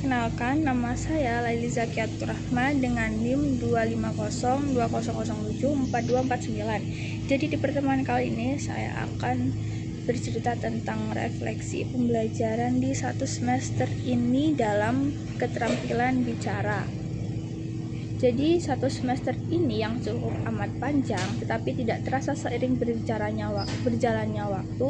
Perkenalkan, nama saya Laili Zakiatur Rahma dengan NIM 25020074249. Jadi di pertemuan kali ini saya akan bercerita tentang refleksi pembelajaran di 1 semester ini dalam keterampilan bicara. Jadi 1 semester ini yang cukup amat panjang, tetapi tidak terasa seiring berjalannya waktu.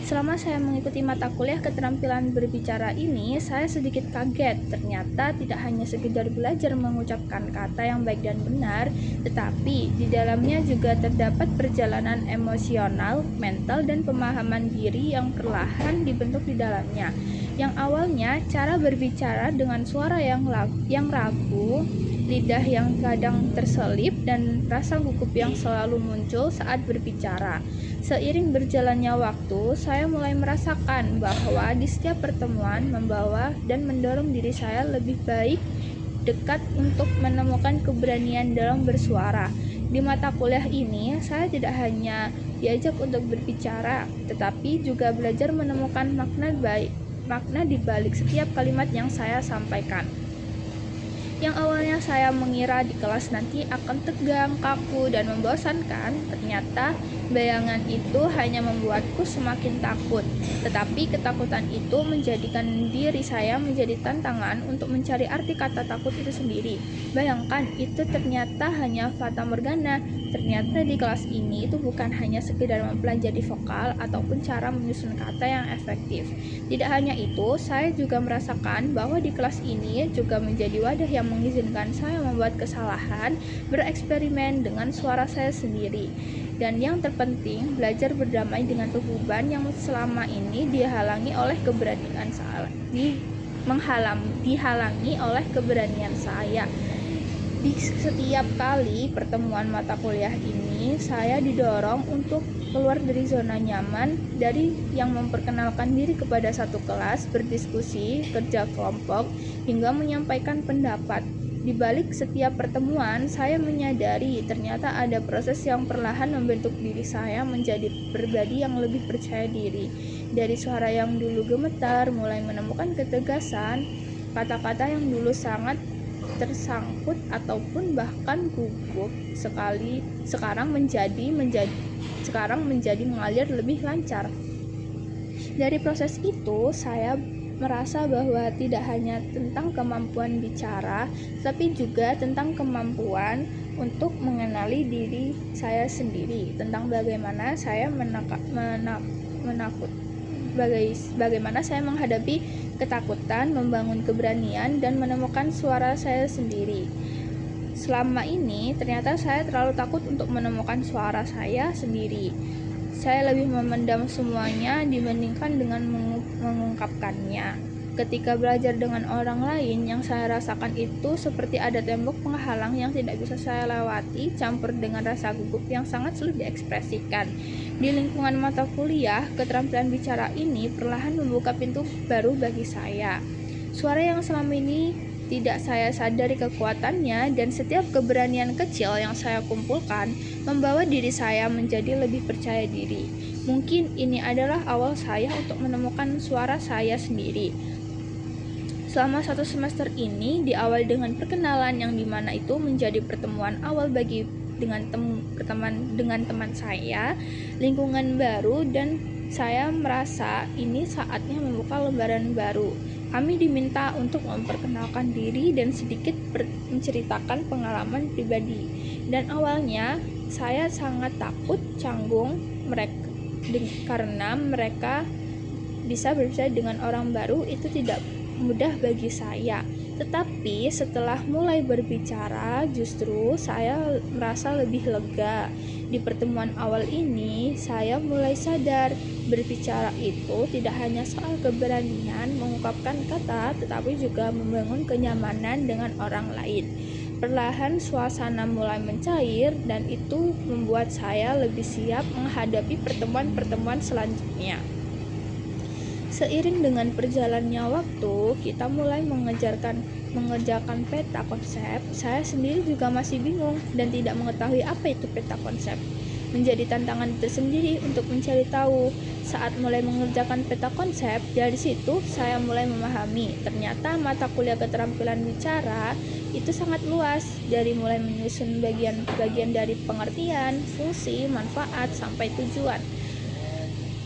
Selama saya mengikuti mata kuliah keterampilan berbicara ini, saya sedikit kaget. Ternyata tidak hanya sekedar belajar mengucapkan kata yang baik dan benar, tetapi di dalamnya juga terdapat perjalanan emosional, mental, dan pemahaman diri yang perlahan dibentuk di dalamnya. Yang awalnya cara berbicara dengan suara yang ragu, lidah yang kadang terselip, dan rasa gugup yang selalu muncul saat berbicara. Seiring berjalannya waktu, saya mulai merasakan bahwa di setiap pertemuan membawa dan mendorong diri saya lebih baik dekat untuk menemukan keberanian dalam bersuara. Di mata kuliah ini, saya tidak hanya diajak untuk berbicara, tetapi juga belajar menemukan makna di balik setiap kalimat yang saya sampaikan. Yang awalnya saya mengira di kelas nanti akan tegang, kaku, dan membosankan, ternyata bayangan itu hanya membuatku semakin takut. Tetapi ketakutan itu menjadikan diri saya menjadi tantangan untuk mencari arti kata takut itu sendiri. Bayangkan, itu ternyata hanya fata morgana. Ternyata di kelas ini itu bukan hanya sekedar mempelajari vokal ataupun cara menyusun kata yang efektif. Tidak hanya itu, saya juga merasakan bahwa di kelas ini juga menjadi wadah yang mengizinkan saya membuat kesalahan, bereksperimen dengan suara saya sendiri. Dan yang terpenting, belajar berdamai dengan beban yang selama ini dihalangi oleh keberanian saya. Di setiap kali pertemuan mata kuliah ini, saya didorong untuk keluar dari zona nyaman, dari yang memperkenalkan diri kepada satu kelas, berdiskusi, kerja kelompok, hingga menyampaikan pendapat. Di balik setiap pertemuan, saya menyadari ternyata ada proses yang perlahan membentuk diri saya menjadi pribadi yang lebih percaya diri. Dari suara yang dulu gemetar, mulai menemukan ketegasan, kata-kata yang dulu sangat tersangkut ataupun bahkan gugup sekarang menjadi mengalir lebih lancar. Dari proses itu, saya merasa bahwa tidak hanya tentang kemampuan bicara, tapi juga tentang kemampuan untuk mengenali diri saya sendiri, tentang bagaimana saya bagaimana saya menghadapi ketakutan, membangun keberanian, dan menemukan suara saya sendiri. Selama ini, ternyata saya terlalu takut untuk menemukan suara saya sendiri. Saya lebih memendam semuanya dibandingkan dengan mengungkapkannya. Ketika belajar dengan orang lain, yang saya rasakan itu seperti ada tembok penghalang yang tidak bisa saya lewati, campur dengan rasa gugup yang sangat sulit diekspresikan. Di lingkungan mata kuliah, keterampilan bicara ini perlahan membuka pintu baru bagi saya. Suara yang selama ini tidak saya sadari kekuatannya, dan setiap keberanian kecil yang saya kumpulkan membawa diri saya menjadi lebih percaya diri. Mungkin ini adalah awal saya untuk menemukan suara saya sendiri. Selama 1 semester ini diawali dengan perkenalan yang dimana itu menjadi pertemuan awal dengan teman saya, lingkungan baru, dan saya merasa ini saatnya membuka lembaran baru. Kami diminta untuk memperkenalkan diri dan sedikit menceritakan pengalaman pribadi. Dan awalnya saya sangat takut, canggung karena mereka bisa berbicara dengan orang baru itu tidak mudah bagi saya. Tetapi setelah mulai berbicara, justru saya merasa lebih lega. Di pertemuan awal ini, saya mulai sadar berbicara itu tidak hanya soal keberanian mengungkapkan kata, tetapi juga membangun kenyamanan dengan orang lain. Perlahan suasana mulai mencair, dan itu membuat saya lebih siap menghadapi pertemuan-pertemuan selanjutnya. Seiring dengan perjalannya waktu, kita mulai mengerjakan peta konsep. Saya sendiri juga masih bingung dan tidak mengetahui apa itu peta konsep. menjadi tantangan tersendiri untuk mencari tahu. Saat mulai mengerjakan peta konsep, dari situ saya mulai memahami ternyata mata kuliah keterampilan bicara itu sangat luas, dari mulai menyusun bagian-bagian dari pengertian, fungsi, manfaat, sampai tujuan.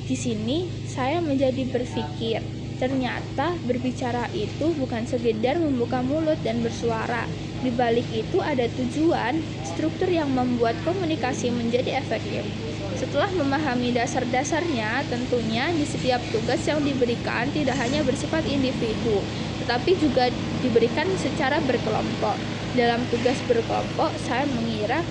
Di sini saya menjadi berpikir, ternyata berbicara itu bukan sekedar membuka mulut dan bersuara. Di balik itu ada tujuan, struktur yang membuat komunikasi menjadi efektif. Setelah memahami dasar-dasarnya, tentunya di setiap tugas yang diberikan tidak hanya bersifat individu, tetapi juga diberikan secara berkelompok. Dalam tugas berkelompok, saya mengira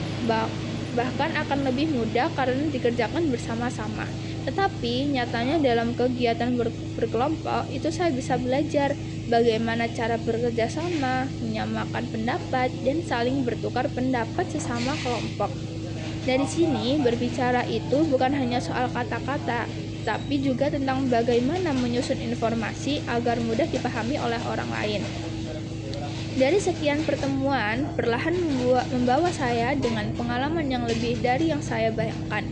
bahkan akan lebih mudah karena dikerjakan bersama-sama. Tetapi nyatanya dalam kegiatan berkelompok itu saya bisa belajar bagaimana cara bekerja sama, menyamakan pendapat, dan saling bertukar pendapat sesama kelompok. Dari sini berbicara itu bukan hanya soal kata-kata, tapi juga tentang bagaimana menyusun informasi agar mudah dipahami oleh orang lain. Dari sekian pertemuan, perlahan membawa saya dengan pengalaman yang lebih dari yang saya bayangkan,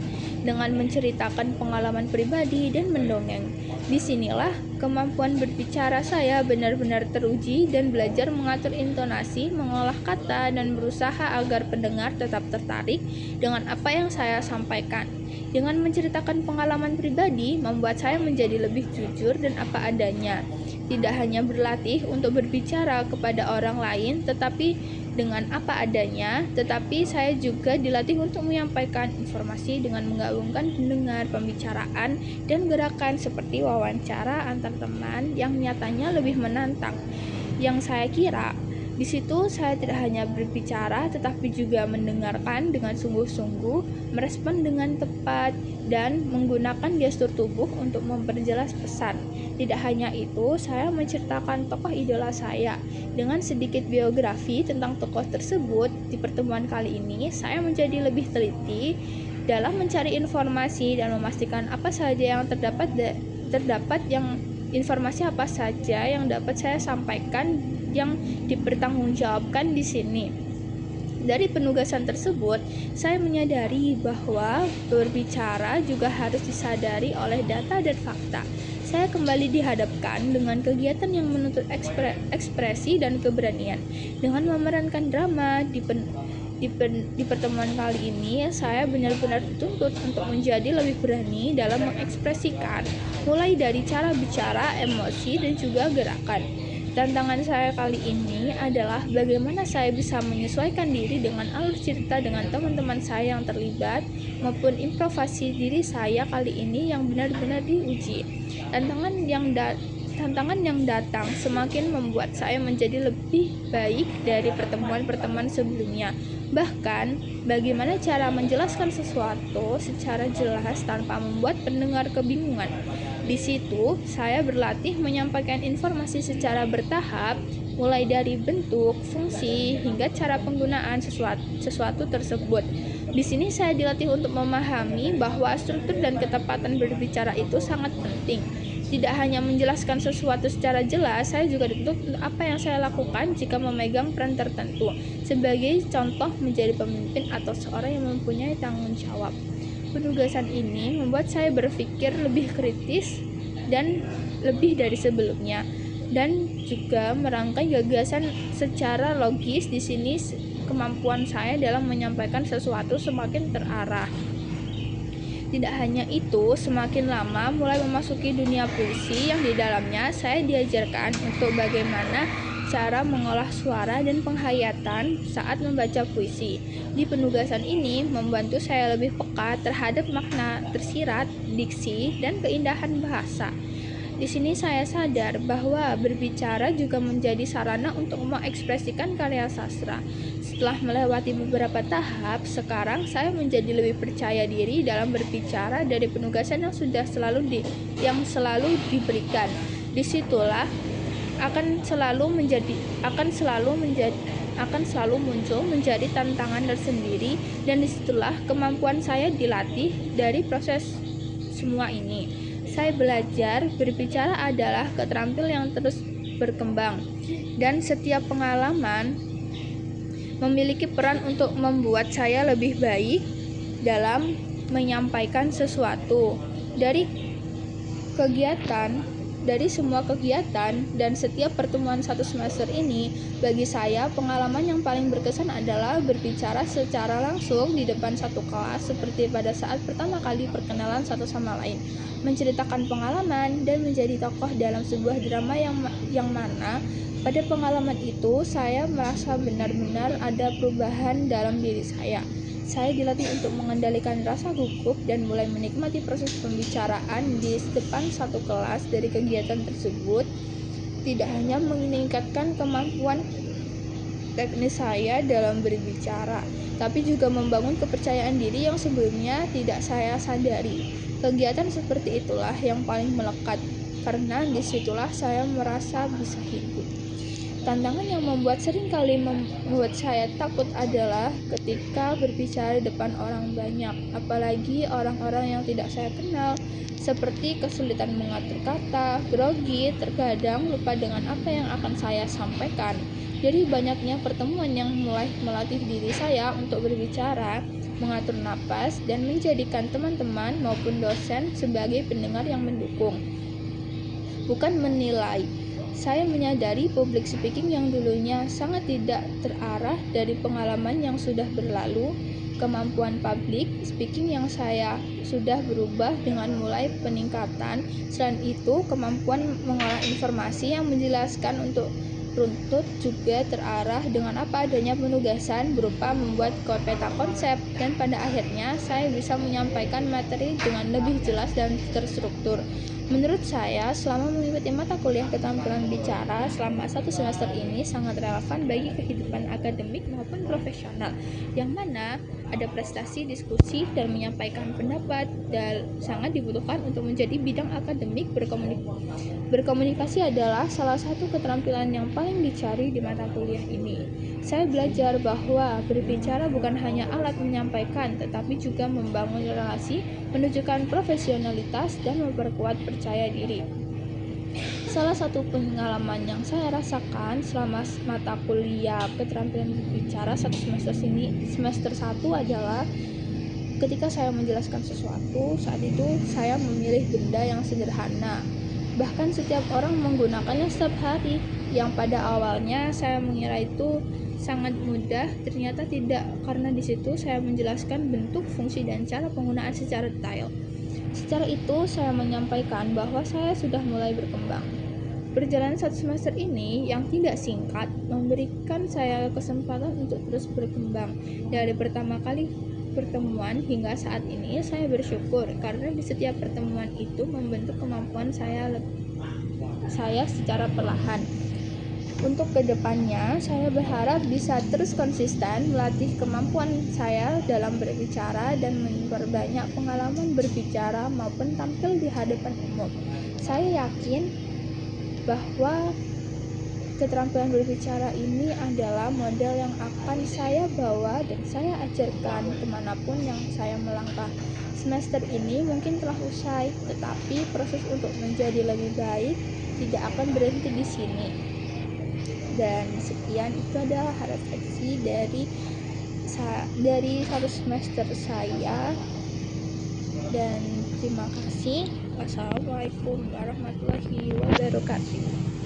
dengan menceritakan pengalaman pribadi dan mendongeng. Disinilah kemampuan berbicara saya benar-benar teruji dan belajar mengatur intonasi, mengolah kata, dan berusaha agar pendengar tetap tertarik dengan apa yang saya sampaikan. Dengan menceritakan pengalaman pribadi, membuat saya menjadi lebih jujur dan apa adanya. Tidak hanya berlatih untuk berbicara kepada orang lain, tetapi dengan apa adanya, tetapi saya juga dilatih untuk menyampaikan informasi dengan menggabungkan pendengar, pembicaraan, dan gerakan seperti wawancara antar teman yang nyatanya lebih menantang. Yang saya kira, di situ saya tidak hanya berbicara, tetapi juga mendengarkan dengan sungguh-sungguh, merespon dengan tepat, dan menggunakan gestur tubuh untuk memperjelas pesan. Tidak hanya itu, saya menceritakan tokoh idola saya. Dengan sedikit biografi tentang tokoh tersebut, di pertemuan kali ini saya menjadi lebih teliti dalam mencari informasi dan memastikan apa saja yang informasi apa saja yang dapat saya sampaikan yang dipertanggungjawabkan di sini. Dari penugasan tersebut, saya menyadari bahwa berbicara juga harus disadari oleh data dan fakta. Saya kembali dihadapkan dengan kegiatan yang menuntut ekspresi dan keberanian. Dengan memerankan drama di pertemuan kali ini, saya benar-benar dituntut untuk menjadi lebih berani dalam mengekspresikan, mulai dari cara bicara, emosi, dan juga gerakan. Tantangan saya kali ini adalah bagaimana saya bisa menyesuaikan diri dengan alur cerita dengan teman-teman saya yang terlibat maupun improvisasi diri saya kali ini yang benar-benar diuji. Tantangan yang datang semakin membuat saya menjadi lebih baik dari pertemuan-pertemuan sebelumnya. Bahkan, bagaimana cara menjelaskan sesuatu secara jelas tanpa membuat pendengar kebingungan. Di situ, saya berlatih menyampaikan informasi secara bertahap, mulai dari bentuk, fungsi, hingga cara penggunaan sesuatu tersebut. Di sini saya dilatih untuk memahami bahwa struktur dan ketepatan berbicara itu sangat penting. Tidak hanya menjelaskan sesuatu secara jelas, saya juga dituntut untuk apa yang saya lakukan jika memegang peran tertentu. Sebagai contoh, menjadi pemimpin atau seorang yang mempunyai tanggung jawab. Penugasan ini membuat saya berpikir lebih kritis dan lebih dari sebelumnya, dan juga merangkai gagasan secara logis. Di sini kemampuan saya dalam menyampaikan sesuatu semakin terarah. Tidak hanya itu, semakin lama mulai memasuki dunia puisi yang di dalamnya saya diajarkan untuk bagaimana cara mengolah suara dan penghayatan saat membaca puisi. Di penugasan ini membantu saya lebih peka terhadap makna tersirat, diksi, dan keindahan bahasa. Di sini saya sadar bahwa berbicara juga menjadi sarana untuk mengekspresikan karya sastra. Setelah melewati beberapa tahap, sekarang saya menjadi lebih percaya diri dalam berbicara dari penugasan yang selalu diberikan. Disitulah akan selalu muncul menjadi tantangan tersendiri, dan disitulah kemampuan saya dilatih. Dari proses semua ini, saya belajar berbicara adalah keterampilan yang terus berkembang, dan setiap pengalaman memiliki peran untuk membuat saya lebih baik dalam menyampaikan sesuatu. Dari semua kegiatan dan setiap pertemuan satu semester ini, bagi saya pengalaman yang paling berkesan adalah berbicara secara langsung di depan satu kelas seperti pada saat pertama kali perkenalan satu sama lain, menceritakan pengalaman dan menjadi tokoh dalam sebuah drama yang mana pada pengalaman itu saya merasa benar-benar ada perubahan dalam diri saya. Saya dilatih untuk mengendalikan rasa gugup dan mulai menikmati proses pembicaraan di depan satu kelas. Dari kegiatan tersebut tidak hanya meningkatkan kemampuan teknis saya dalam berbicara, tapi juga membangun kepercayaan diri yang sebelumnya tidak saya sadari. Kegiatan seperti itulah yang paling melekat, karena disitulah saya merasa bisa hidup. Tantangan yang seringkali membuat saya takut adalah ketika berbicara di depan orang banyak, apalagi orang-orang yang tidak saya kenal, seperti kesulitan mengatur kata, grogi, terkadang lupa dengan apa yang akan saya sampaikan. Jadi banyaknya pertemuan yang mulai melatih diri saya untuk berbicara, mengatur napas, dan menjadikan teman-teman maupun dosen sebagai pendengar yang mendukung, bukan menilai. Saya menyadari public speaking yang dulunya sangat tidak terarah dari pengalaman yang sudah berlalu. Kemampuan public speaking yang saya sudah berubah dengan mulai peningkatan. Selain itu, kemampuan mengolah informasi yang menjelaskan untuk runtut juga terarah dengan apa adanya penugasan berupa membuat peta konsep, dan pada akhirnya saya bisa menyampaikan materi dengan lebih jelas dan terstruktur. Menurut saya, selama mengikuti mata kuliah keterampilan bicara selama satu semester ini sangat relevan bagi kehidupan akademik maupun profesional, yang mana ada prestasi, diskusi, dan menyampaikan pendapat dan sangat dibutuhkan untuk menjadi bidang akademik. Berkomunikasi adalah salah satu keterampilan yang paling dicari di mata kuliah ini. Saya belajar bahwa berbicara bukan hanya alat menyampaikan, tetapi juga membangun relasi, menunjukkan profesionalitas, dan memperkuat percaya diri. Salah satu pengalaman yang saya rasakan selama mata kuliah keterampilan berbicara satu semester 1 adalah ketika saya menjelaskan sesuatu. Saat itu saya memilih benda yang sederhana, bahkan setiap orang menggunakannya setiap hari. Yang pada awalnya saya mengira itu sangat mudah, ternyata tidak, karena di situ saya menjelaskan bentuk, fungsi, dan cara penggunaan secara detail. Secara itu saya menyampaikan bahwa saya sudah mulai berkembang. Perjalanan satu semester ini yang tidak singkat memberikan saya kesempatan untuk terus berkembang. Dari pertama kali pertemuan hingga saat ini, saya bersyukur karena di setiap pertemuan itu membentuk kemampuan saya secara perlahan. Untuk kedepannya, saya berharap bisa terus konsisten melatih kemampuan saya dalam berbicara dan memperbanyak pengalaman berbicara maupun tampil di hadapan umum. Saya yakin bahwa keterampilan berbicara ini adalah model yang akan saya bawa dan saya ajarkan kemanapun yang saya melangkah. Semester ini mungkin telah usai, tetapi proses untuk menjadi lebih baik tidak akan berhenti di sini. Dan sekian, itu adalah refleksi dari satu semester saya, dan terima kasih. Wassalamualaikum warahmatullahi wabarakatuh.